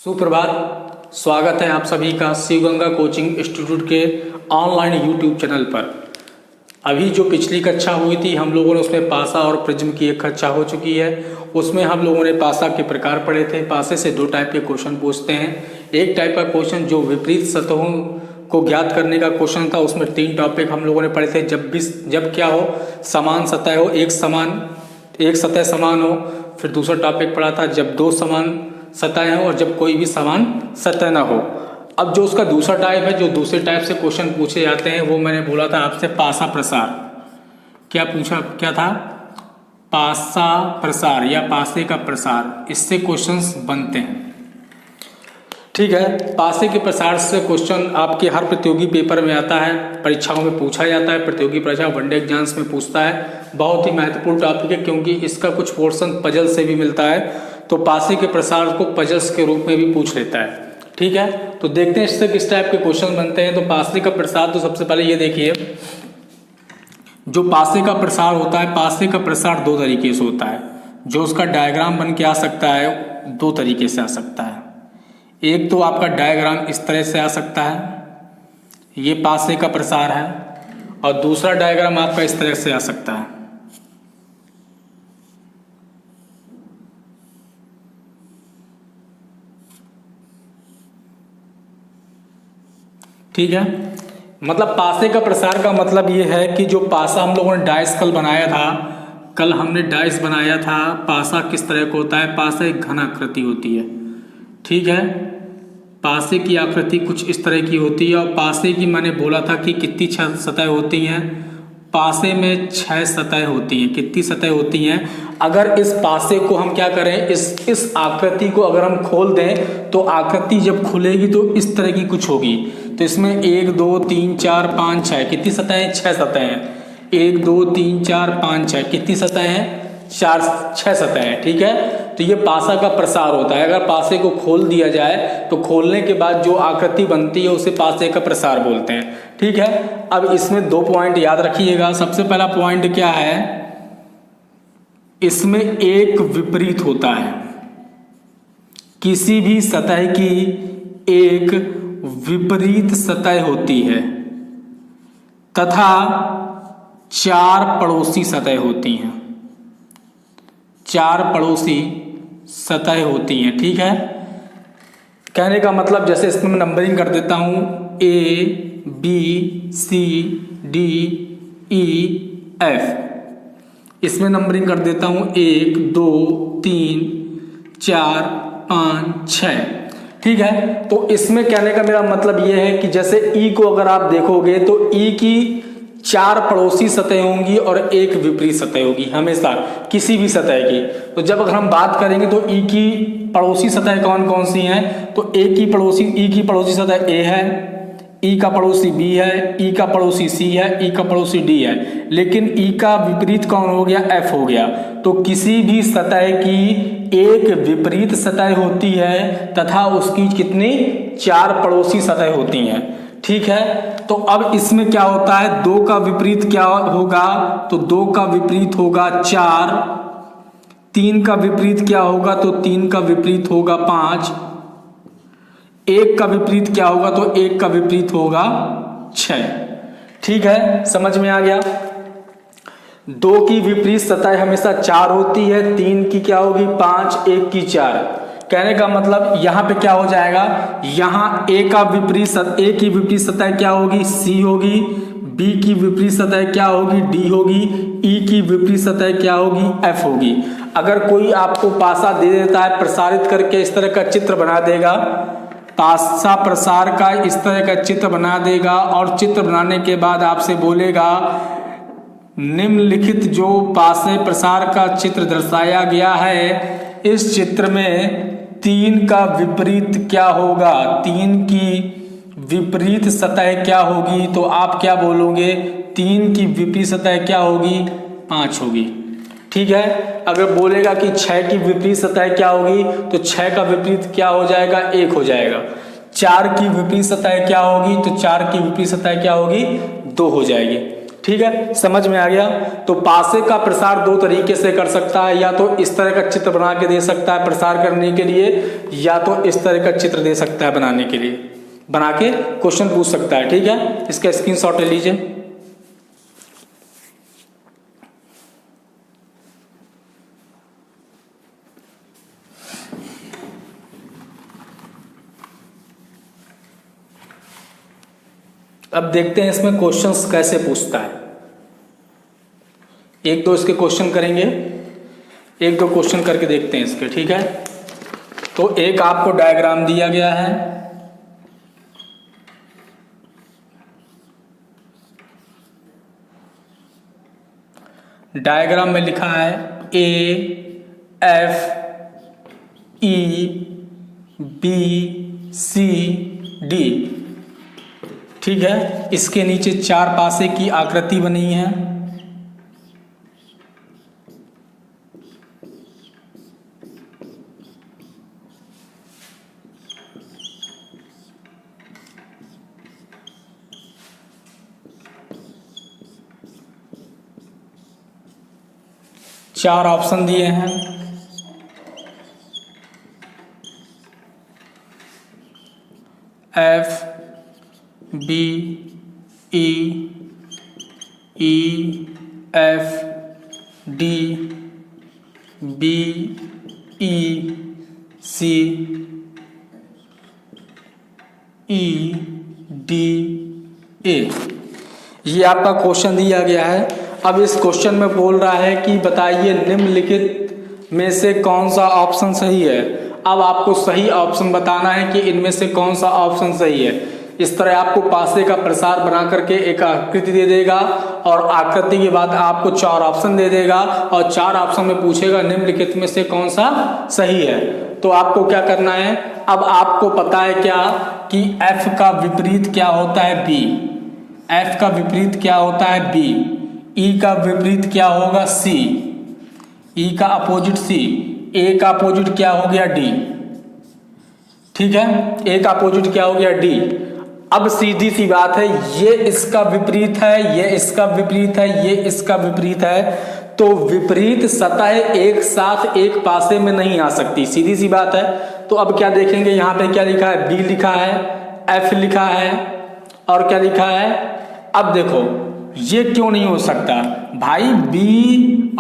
सुप्रभात। स्वागत है आप सभी का शिव गंगा कोचिंग इंस्टीट्यूट के ऑनलाइन यूट्यूब चैनल पर। अभी जो पिछली कक्षा हुई थी हम लोगों ने उसमें पासा और प्रिज्म की एक कक्षा हो चुकी है। उसमें हम लोगों ने पासा के प्रकार पढ़े थे। पासे से दो टाइप के क्वेश्चन पूछते हैं। एक टाइप का क्वेश्चन जो विपरीत सतहों को ज्ञात करने का क्वेश्चन था, उसमें 3 टॉपिक हम लोगों ने पढ़े थे। जब क्या हो, समान सतह हो, एक सतह समान हो। फिर दूसरा टॉपिक पढ़ा था जब दो समान सतह हो और जब कोई भी समान सतह ना हो। अब जो उसका दूसरा टाइप है, जो दूसरे टाइप से क्वेश्चन पूछे जाते हैं, वो मैंने बोला था आपसे पासा प्रसार। क्या था? पासा प्रसार या पासे का प्रसार, इससे क्वेश्चंस बनते हैं। ठीक है, पासे के प्रसार से क्वेश्चन आपके हर प्रतियोगी पेपर में आता है, परीक्षाओं में पूछा जाता है। प्रतियोगी परीक्षा वनडे एग्जाम्स में पूछता है। बहुत ही महत्वपूर्ण टॉपिक है क्योंकि इसका कुछ पोर्शन पजल से भी मिलता है। तो पासे के प्रसार को पजल्स के रूप में भी पूछ लेता है। ठीक है, तो देखते हैं इससे किस टाइप के क्वेश्चन बनते हैं। तो पासे का प्रसार, तो सबसे पहले ये देखिए, जो पासे का प्रसार होता है, पासे का प्रसार 2 तरीके से होता है। जो उसका डायग्राम बन के आ सकता है 2 तरीके से आ सकता है। एक तो आपका डायग्राम इस तरह से आ सकता है, ये पासे का प्रसार है, और दूसरा डायग्राम आपका इस तरह से आ सकता है। ठीक है, मतलब पासे का प्रसार का मतलब ये है कि जो पासा हम लोगों ने डाइस कल हमने डाइस बनाया था। पासा किस तरह का होता है? पासा एक घन आकृति होती है। ठीक है, पासे की आकृति कुछ इस तरह की होती है। और पासे की मैंने बोला था कि कितनी 6 सतह होती हैं। पासे में 6 सतह होती हैं। कितनी सतह होती हैं? अगर इस पासे को हम क्या करें, इस आकृति को अगर हम खोल दें तो आकृति जब खुलेगी तो इस तरह की कुछ होगी। तो इसमें 1 2 3 4 5 6 कितनी सतह हैं? 6 सतह हैं। 1 2 3 4 5 6 कितनी सतह हैं? 6 सतह हैं। ठीक है, तो ये पासा का प्रसार होता है। अगर पासे को खोल दिया जाए तो खोलने के बाद जो आकृति बनती है उसे पासे का प्रसार बोलते हैं। ठीक है, अब इसमें 2 पॉइंट याद रखिएगा। सबसे पहला पॉइंट क्या है, इसमें एक विपरीत होता है। किसी भी सतह की एक विपरीत सतह होती है तथा 4 पड़ोसी सतह होती हैं। 4 पड़ोसी सतह होती हैं। ठीक है, कहने का मतलब जैसे इसमें मैं नंबरिंग कर देता हूं, A B C D E F। इसमें नंबरिंग कर देता हूं 1 2 3 4 5 6। ठीक है, तो इसमें कहने का मेरा मतलब यह है कि जैसे E को अगर आप देखोगे तो E की 4 पड़ोसी सतह होंगी और एक विपरीत सतह होगी हमेशा किसी भी सतह की। तो जब अगर हम बात करेंगे तो E की पड़ोसी सतह कौन कौन सी हैं, तो E की पड़ोसी सतह A है, E का पड़ोसी B है, E का पड़ोसी C है, E का पड़ोसी D है। लेकिन E का विपरीत कौन हो गया? F हो गया। तो किसी भी सतह की एक विपरीत सतह होती है तथा उसकी कितनी 4 पड़ोसी सतह होती हैं। ठीक है, तो अब इसमें क्या होता है, 2 का विपरीत क्या होगा, तो 2 का विपरीत होगा 4। 3 का विपरीत क्या होगा, तो 3 का विपरीत होगा 5। 1 का विपरीत क्या होगा, तो 1 का विपरीत होगा 6। ठीक है, समझ में आ गया। 2 की विपरीत सतह हमेशा 4 होती है, 3 की क्या होगी 5, 1 की 4। कहने का मतलब यहाँ पे क्या हो जाएगा, यहाँ A की विपरीत सतह क्या होगी? C होगी। B की विपरीत सतह क्या होगी? D होगी। E की विपरीत सतह क्या होगी? F होगी। अगर कोई आपको पासा दे देता है, प्रसारित करके इस तरह का चित्र बना देगा, पासा प्रसार का इस तरह का चित्र बना देगा, और चित्र बनाने के बाद आपसे बोलेगा निम्नलिखित जो पासे प्रसार का चित्र दर्शाया गया है, इस चित्र में 3 का विपरीत क्या होगा, 3 की विपरीत सतह क्या होगी, तो आप क्या बोलोगे? 3 की विपरीत सतह क्या होगी? 5 होगी। ठीक है, अगर बोलेगा कि 6 की विपरीत सतह क्या होगी, तो 6 का विपरीत क्या हो जाएगा? 1 हो जाएगा। 4 की विपरीत सतह क्या होगी, तो 4 की विपरीत सतह क्या होगी? 2 हो जाएगी। ठीक है, समझ में आ गया। तो पासे का प्रसार दो तरीके से कर सकता है, या तो इस तरह का चित्र बना के दे सकता है प्रसार करने के लिए, या तो इस तरह का चित्र दे सकता है बनाने के लिए, बना के क्वेश्चन पूछ सकता है। ठीक है, इसका स्क्रीनशॉट ले लीजिए। अब देखते हैं इसमें क्वेश्चंस कैसे पूछता है। एक दो इसके क्वेश्चन करेंगे, एक दो क्वेश्चन करके देखते हैं इसके। ठीक है, तो एक आपको डायग्राम दिया गया है, डायग्राम में लिखा है AFEBCD। ठीक है, इसके नीचे चार पासे की आकृति बनी है। चार ऑप्शन दिए हैं, FBEFDBECEDA, ये आपका क्वेश्चन दिया गया है। अब इस क्वेश्चन में बोल रहा है कि बताइए निम्नलिखित में से कौन सा ऑप्शन सही है। अब आपको सही ऑप्शन बताना है कि इनमें से कौन सा ऑप्शन सही है। इस तरह आपको पासे का प्रसार बना करके एक आकृति दे देगा, और आकृति के बाद आपको चार ऑप्शन दे देगा, और चार ऑप्शन में पूछेगा निम्नलिखित में से कौन सा सही है। तो आपको क्या करना है, अब आपको पता है क्या कि F का विपरीत क्या होता है, B। F का विपरीत क्या होता है, B। E का विपरीत क्या होगा, C। E का अपोजिट C। A का अपोजिट क्या हो गया, D। ठीक है, A का अपोजिट क्या हो गया, D। अब सीधी सी बात है, ये इसका विपरीत है, ये इसका विपरीत है, ये इसका विपरीत है, तो विपरीत सतह एक साथ एक पासे में नहीं आ सकती, सीधी सी बात है। तो अब क्या देखेंगे, यहाँ पे क्या लिखा है, B लिखा है, F लिखा है, और क्या लिखा है। अब देखो ये क्यों नहीं हो सकता भाई, B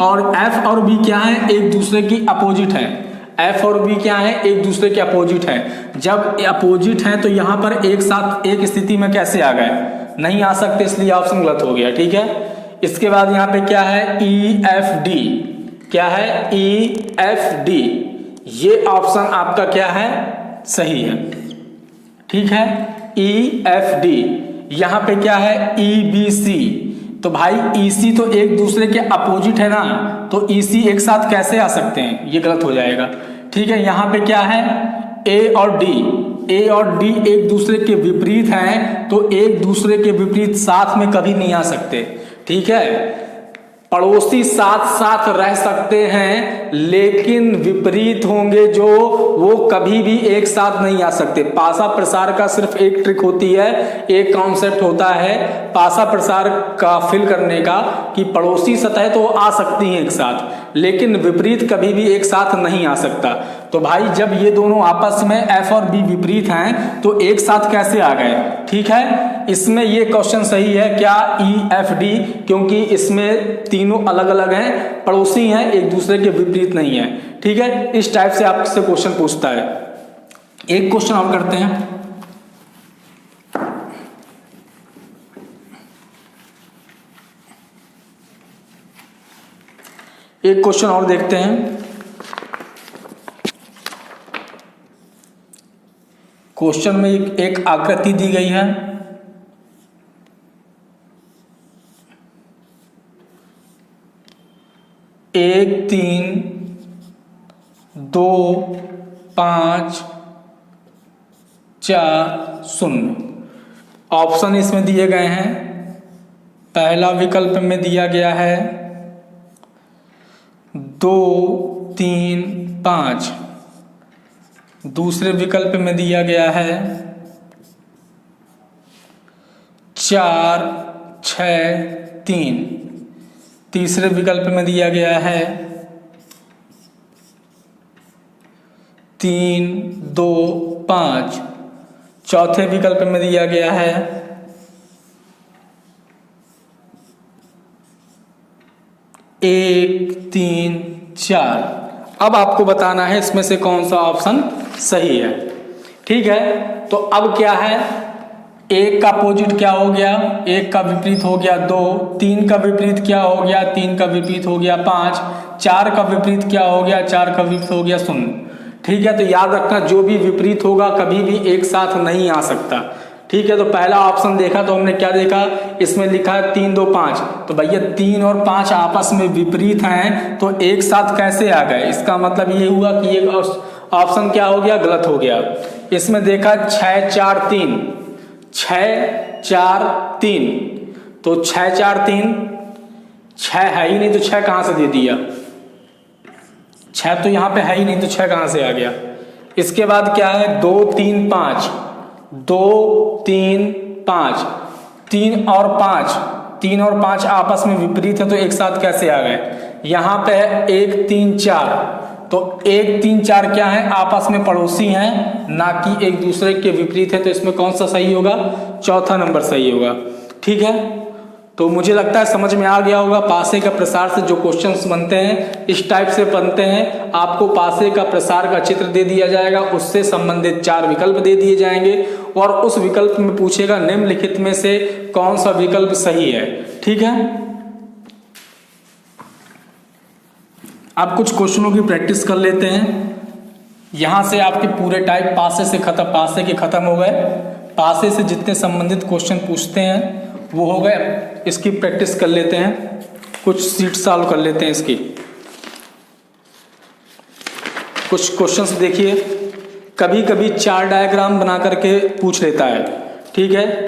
और F और B क्या है, एक दूसरे की अपोजिट है। F और B क्या है, एक दूसरे के अपोजिट है। जब अपोजिट है तो यहाँ पर एक साथ एक स्थिति में कैसे आ गए, नहीं आ सकते, इसलिए ऑप्शन गलत हो गया। ठीक है, इसके बाद यहाँ पे क्या है, EFD, क्या है, EFD, ये ऑप्शन आपका क्या है, सही है। ठीक है, EFD। यहाँ पे क्या है, EBC, तो भाई EC तो एक दूसरे के अपोजिट है ना, तो EC एक साथ कैसे आ सकते हैं, ये गलत हो जाएगा। ठीक है, यहाँ पे क्या है, A और D, A और D एक दूसरे के विपरीत हैं, तो एक दूसरे के विपरीत साथ में कभी नहीं आ सकते। ठीक है, पड़ोसी साथ साथ रह सकते हैं, लेकिन विपरीत होंगे जो, वो कभी भी एक साथ नहीं आ सकते। पासा प्रसार का सिर्फ एक ट्रिक होती है, एक कॉन्सेप्ट होता है पासा प्रसार का फिल करने का, कि पड़ोसी सतह तो आ सकती हैं एक साथ, लेकिन विपरीत कभी भी एक साथ नहीं आ सकता। तो भाई जब ये दोनों आपस में F और B विपरीत हैं, तो एक साथ कैसे आ गए। ठीक है, इसमें ये क्वेश्चन सही है क्या, EFD, क्योंकि इसमें तीनों अलग अलग हैं, पड़ोसी हैं, एक दूसरे के विपरीत नहीं है। ठीक है, इस टाइप से आपसे क्वेश्चन पूछता है। एक क्वेश्चन और करते हैं, एक क्वेश्चन और देखते हैं। क्वेश्चन में एक आकृति दी गई है, एक 3 2 5 4 0 ऑप्शन इसमें दिए गए हैं। पहला विकल्प में दिया गया है 2 3 5, दूसरे विकल्प में दिया गया है 4 6 3। तीसरे विकल्प में दिया गया है 3 2 5। चौथे विकल्प में दिया गया है 1 3 4। अब आपको बताना है इसमें से कौन सा ऑप्शन सही है। ठीक है, तो अब क्या है, 1 का अपोजिट क्या हो गया, 1 का विपरीत हो गया 2, 3 का विपरीत क्या हो गया, 3 का विपरीत हो गया 5, 4 का विपरीत क्या हो गया, 4 का विपरीत हो गया 0। ठीक है, तो याद रखना जो भी विपरीत होगा कभी भी एक साथ नहीं आ सकता। ठीक है, तो पहला ऑप्शन देखा तो हमने क्या देखा, इसमें लिखा है 3 2 5। तो भैया 3 और 5 आपस में विपरीत हैं तो एक साथ कैसे आ गए, इसका मतलब ये हुआ कि ये ऑप्शन क्या हो गया, गलत हो गया। इसमें देखा 6 4 3, 6 4 3, तो 6 4 3, 6 है ही नहीं तो 6 कहाँ से दे दिया, 6 तो यहाँ पे है ही नहीं तो 6 कहाँ से आ गया। इसके बाद क्या है 2 3 5, 2 3 5, 3 और 5, 3 और 5 आपस में विपरीत है तो एक साथ कैसे आ गए। यहाँ पे है 1 3 4, तो 1 3 4 क्या है, आपस में पड़ोसी हैं ना कि एक दूसरे के विपरीत है, तो इसमें कौन सा सही होगा, चौथा नंबर सही होगा। ठीक है, तो मुझे लगता है समझ में आ गया होगा। पासे का प्रसार से जो क्वेश्चंस बनते हैं इस टाइप से बनते हैं, आपको पासे का प्रसार का चित्र दे दिया जाएगा, उससे संबंधित 4 विकल्प दे दिए जाएंगे और उस विकल्प में पूछेगा निम्नलिखित में से कौन सा विकल्प सही है। ठीक है, अब कुछ क्वेश्चनों की प्रैक्टिस कर लेते हैं। यहां से आपके पूरे टाइप पासे से खत्म, पासे के खत्म हो गए। पासे से जितने संबंधित क्वेश्चन पूछते हैं वो हो गए। इसकी प्रैक्टिस कर लेते हैं, कुछ सीट सॉल्व कर लेते हैं इसकी। कुछ क्वेश्चंस देखिए, कभी कभी 4 डायग्राम बना करके पूछ लेता है। ठीक है,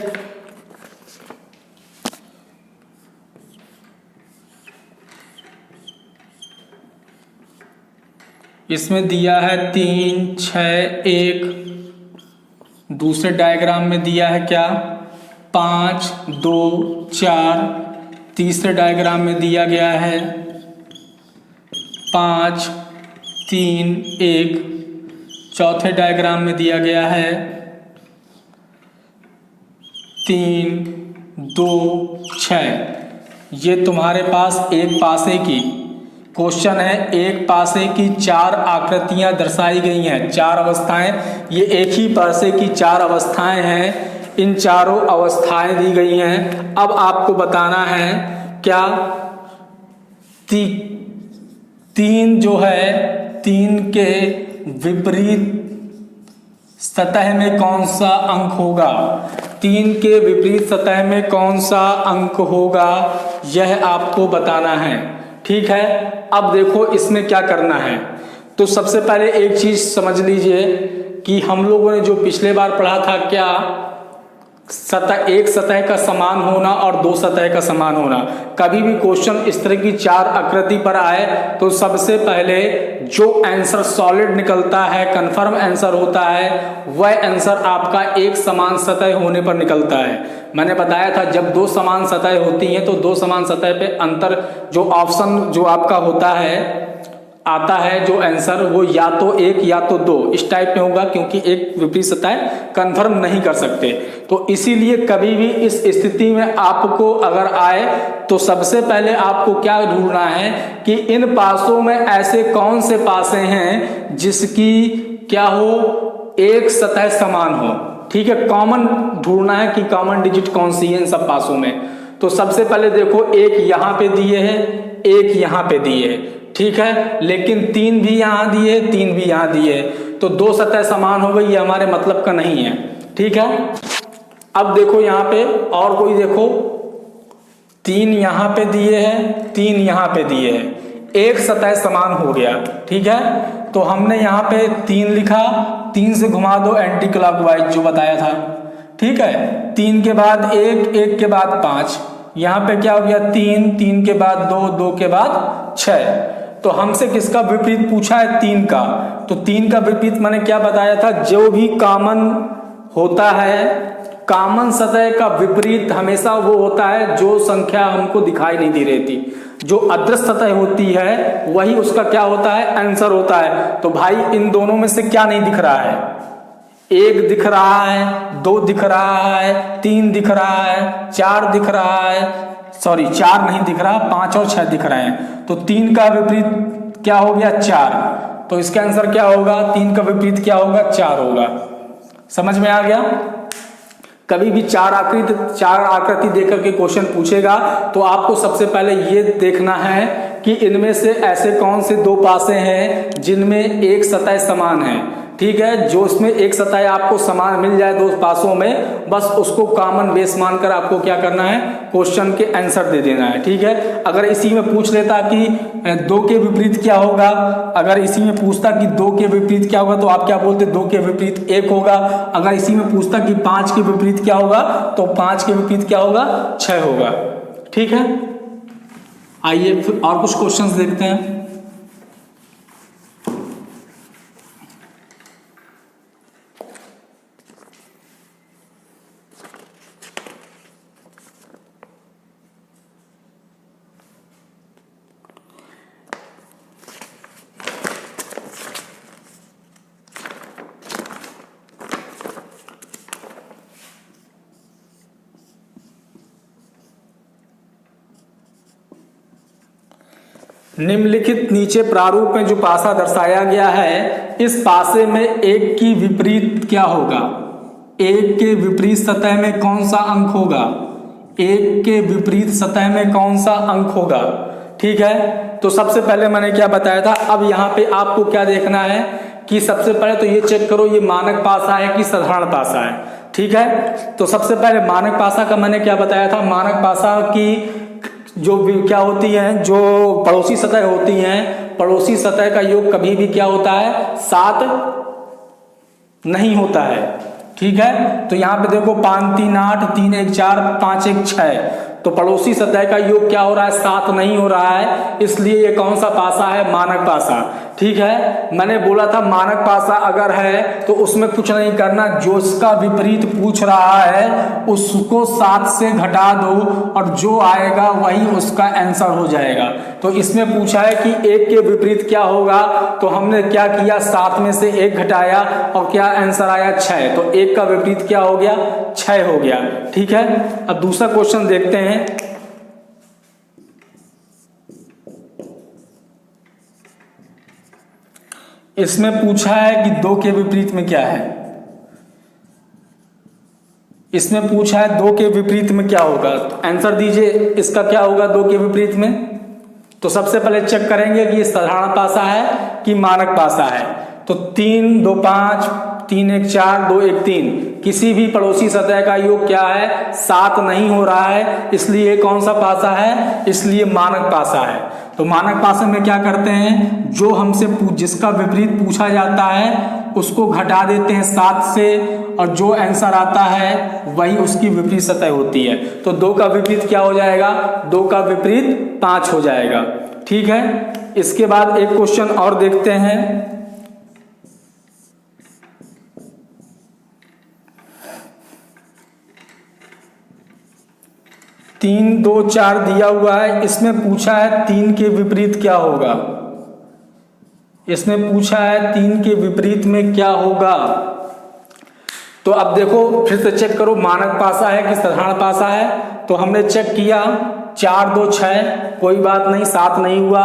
इसमें दिया है 3 6 1, दूसरे डायग्राम में दिया है क्या 5 2 4, तीसरे डायग्राम में दिया गया है 5 3 1, चौथे डायग्राम में दिया गया है 3 2 6। ये तुम्हारे पास एक पासे की क्वेश्चन है, एक पासे की 4 आकृतियां दर्शाई गई हैं, 4 अवस्थाएं। ये एक ही पासे की 4 अवस्थाएं हैं, इन चारों अवस्थाएं दी गई हैं। अब आपको बताना है क्या 3 जो है 3 के विपरीत सतह में कौन सा अंक होगा, 3 के विपरीत सतह में कौन सा अंक होगा, यह आपको बताना है। ठीक है, अब देखो इसमें क्या करना है। तो सबसे पहले एक चीज समझ लीजिए कि हम लोगों ने जो पिछले बार पढ़ा था क्या, एक सतह का समान होना और 2 सतह का समान होना। कभी भी क्वेश्चन इस तरह की 4 आकृति पर आए तो सबसे पहले जो आंसर सॉलिड निकलता है, कंफर्म आंसर होता है, वह आंसर आपका एक समान सतह होने पर निकलता है। मैंने बताया था जब 2 समान सतह होती हैं तो 2 समान सतह पे अंतर जो ऑप्शन जो आपका होता है आता है जो आंसर, वो या तो 1 या तो 2 इस टाइप में होगा, क्योंकि एक विपरीत सतह कंफर्म नहीं कर सकते। तो इसीलिए कभी भी इस स्थिति में आपको अगर आए तो सबसे पहले आपको क्या ढूंढना है कि इन पासों में ऐसे कौन से पासे हैं जिसकी क्या हो, एक सतह समान हो। ठीक है, कॉमन ढूंढना है कि कॉमन डिजिट कौन सी है इन सब पासों में। तो सबसे पहले देखो, एक यहाँ पे दिए है, एक यहाँ पे दिए है, ठीक है, लेकिन 3 भी यहाँ दिए, 3 भी यहाँ दिए, तो 2 सतह समान हो गई, ये हमारे मतलब का नहीं है। ठीक है, अब देखो यहाँ पे और कोई देखो, 3 यहाँ पे दिए हैं, 3 यहाँ पे दिए हैं, एक सतह समान हो गया। ठीक है, तो हमने यहाँ पे 3 लिखा, 3 से घुमा दो एंटी क्लॉकवाइज जो बताया था। ठीक है, 3 के बाद 1, 1 के बाद 5, यहाँ पे क्या हो गया 3, 3 के बाद 2, 2 के बाद 6। तो हमसे किसका विपरीत पूछा है, 3 का। तो 3 का विपरीत मैंने क्या बताया था, जो भी कॉमन होता है कॉमन सतह का विपरीत हमेशा वो होता है जो संख्या हमको दिखाई नहीं दे रही थी। जो अदृश्य सतह होती है वही उसका क्या होता है, आंसर होता है। तो भाई इन दोनों में से क्या नहीं दिख रहा है? 1 दिख रहा है, 2 दिख रहा है, 3 दिख रहा है, 4 दिख रहा है, सॉरी 4 नहीं दिख रहा, 5 और 6 दिख रहे हैं। तो 3 का विपरीत क्या हो गया, 4। तो इसका आंसर क्या होगा, 3 का विपरीत क्या होगा, 4 होगा। समझ में आ गया? कभी भी चार आकृति देकर के क्वेश्चन पूछेगा तो आपको सबसे पहले ये देखना है कि इनमें से ऐसे कौन से 2 पासे हैं जिनमें एक सतह समान है। ठीक है, जो उसमें एक सतह आपको समान मिल जाए 2 पासों में, बस उसको कॉमन बेस मानकर आपको क्या करना है, क्वेश्चन के आंसर दे देना है। ठीक है, अगर इसी में पूछ लेता कि 2 के विपरीत क्या होगा, अगर इसी में पूछता कि 2 के विपरीत क्या होगा तो आप क्या बोलते, 2 के विपरीत 1 होगा। अगर इसी में पूछता कि 5 के विपरीत क्या होगा तो 5 के विपरीत क्या होगा, 6 होगा। ठीक है, आइए फिर और कुछ क्वेश्चंस देखते हैं। निम्नलिखित नीचे प्रारूप में जो पासा दर्शाया गया है, इस पासे में 1 की विपरीत क्या होगा? 1 के विपरीत सतह में कौन सा अंक होगा? 1 के विपरीत सतह में कौन सा अंक होगा? ठीक है, तो सबसे पहले मैंने क्या बताया था, अब यहाँ पे आपको क्या देखना है कि सबसे पहले तो ये चेक करो ये मानक पासा है कि साधारण पासा है। ठीक है, तो सबसे पहले मानक पासा का मैंने क्या बताया था, मानक पासा की जो क्या होती हैं, जो पड़ोसी सतह होती हैं, पड़ोसी सतह का योग कभी भी क्या होता है, 7 नहीं होता है। ठीक है, तो यहाँ पे देखो 5 3 8 3 1 4 5 1 6, तो पड़ोसी सतह का योग क्या हो रहा है, 7 नहीं हो रहा है, इसलिए ये कौन सा पासा है, मानक पासा। ठीक है, मैंने बोला था मानक पासा अगर है तो उसमें कुछ नहीं करना, जो इसका विपरीत पूछ रहा है उसको 7 से घटा दो और जो आएगा वही उसका आंसर हो जाएगा। तो इसमें पूछा है कि 1 के विपरीत क्या होगा, तो हमने क्या किया, 7 में से 1 घटाया और क्या आंसर आया, 6। तो 1 का विपरीत क्या हो गया, 6 हो गया। ठीक है, अब दूसरा क्वेश्चन देखते हैं। इसमें पूछा है कि 2 के विपरीत में क्या है, इसमें पूछा है 2 के विपरीत में क्या होगा, तो आंसर दीजिए इसका क्या होगा 2 के विपरीत में। तो सबसे पहले चेक करेंगे कि ये साधारण पासा है कि मानक पासा है। तो 3 2 5 3 1 4 2 1 3, किसी भी पड़ोसी सतह का योग क्या है, 7 नहीं हो रहा है, इसलिए कौन सा पासा है, इसलिए मानक पासा है। तो मानक पासे में क्या करते हैं, जो हमसे जिसका विपरीत पूछा जाता है उसको घटा देते हैं 7 से और जो आंसर आता है वही उसकी विपरीत सतह होती है। तो 2 का विपरीत क्या हो जाएगा, 2 का विपरीत 5 हो जाएगा। ठीक है, इसके बाद एक क्वेश्चन और देखते हैं। तीन 2 4 दिया हुआ है, इसमें पूछा है 3 के विपरीत क्या होगा, इसमें पूछा है 3 के विपरीत में क्या होगा। तो अब देखो फिर से चेक करो मानक पासा है कि साधारण पासा है। तो हमने चेक किया 4 2 6 कोई बात नहीं, 7 नहीं हुआ,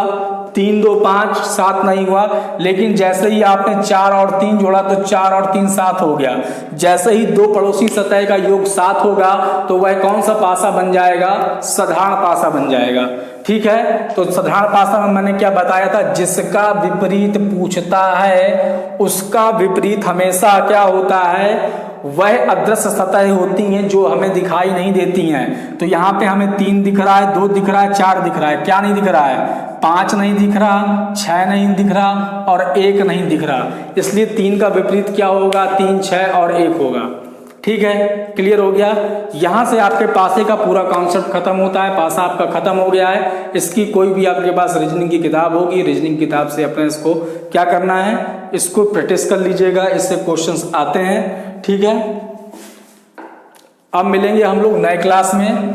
3 2 5 7 नहीं हुआ, लेकिन जैसे ही आपने 4 और 3 जोड़ा तो 4 और 3 7 हो गया। जैसे ही 2 पड़ोसी सतह का योग 7 होगा तो वह कौन सा पासा बन जाएगा, साधारण पासा बन जाएगा। ठीक है, तो साधारण पासा में मैंने क्या बताया था, जिसका विपरीत पूछता है उसका विपरीत हमेशा क्या होता है, वह अदृश्य सतह होती हैं जो हमें दिखाई नहीं देती हैं। तो यहाँ पे हमें 3 दिख रहा है, 2 दिख रहा है, 4 दिख रहा है, क्या नहीं दिख रहा है, 5 नहीं दिख रहा, 6 नहीं दिख रहा और 1 नहीं दिख रहा, इसलिए 3 का विपरीत क्या होगा, 3 6 और 1 होगा। ठीक है, क्लियर हो गया। यहाँ से आपके पासे का पूरा कॉन्सेप्ट खत्म होता है, पासा आपका खत्म हो गया है। इसकी कोई भी आपके पास रीजनिंग की किताब होगी, रीजनिंग किताब से अपने इसको क्या करना है, इसको प्रैक्टिस कर लीजिएगा, इससे क्वेश्चंस आते हैं। ठीक है, अब मिलेंगे हम लोग नए क्लास में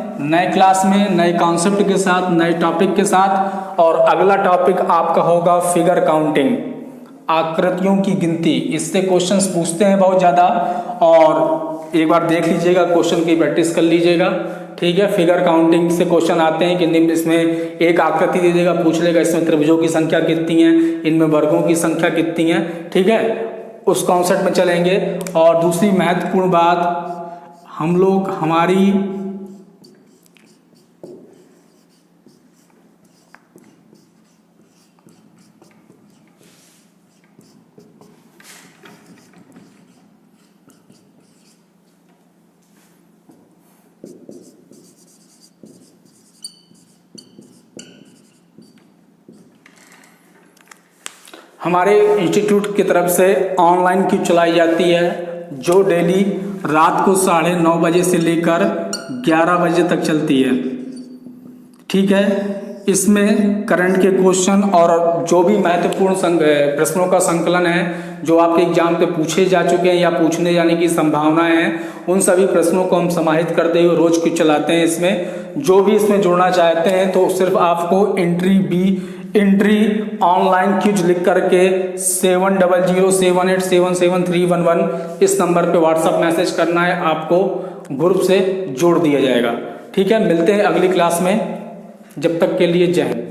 नए कॉन्सेप्ट के साथ, नए टॉपिक के साथ। और अगला टॉपिक आपका होगा फिगर काउंटिंग, आकृतियों की गिनती। इससे क्वेश्चंस पूछते हैं बहुत ज़्यादा, और एक बार देख लीजिएगा, क्वेश्चन की प्रैक्टिस कर लीजिएगा, ठीक है। फिगर काउंटिंग से क्वेश्चन आते हैं कि निम्न, इसमें एक आकृति दे देगा, पूछ लेगा इसमें त्रिभुजों की संख्या कितनी है, इनमें वर्गों की संख्या कितनी है, ठीक है। उस कॉन्सेप्ट में चलेंगे। और दूसरी महत्वपूर्ण बात, हम लोग हमारी इंस्टीट्यूट की तरफ से ऑनलाइन क्विज चलाई जाती है, जो डेली रात को 9:30 बजे से लेकर 11 बजे तक चलती है, ठीक है। इसमें करंट के क्वेश्चन और जो भी महत्वपूर्ण प्रश्नों का संकलन है, जो आपके एग्जाम पे पूछे जा चुके हैं या पूछने जाने की संभावनाएं हैं, उन सभी प्रश्नों को हम समाहित करते हुए रोज क्विज चलाते हैं। इसमें जो भी इसमें जुड़ना चाहते हैं तो सिर्फ आपको एंट्री ऑनलाइन क्विज लिख करके 7007877311 इस नंबर पे व्हाट्सएप मैसेज करना है, आपको ग्रुप से जोड़ दिया जाएगा, ठीक है। मिलते हैं अगली क्लास में, जब तक के लिए जय हिंद।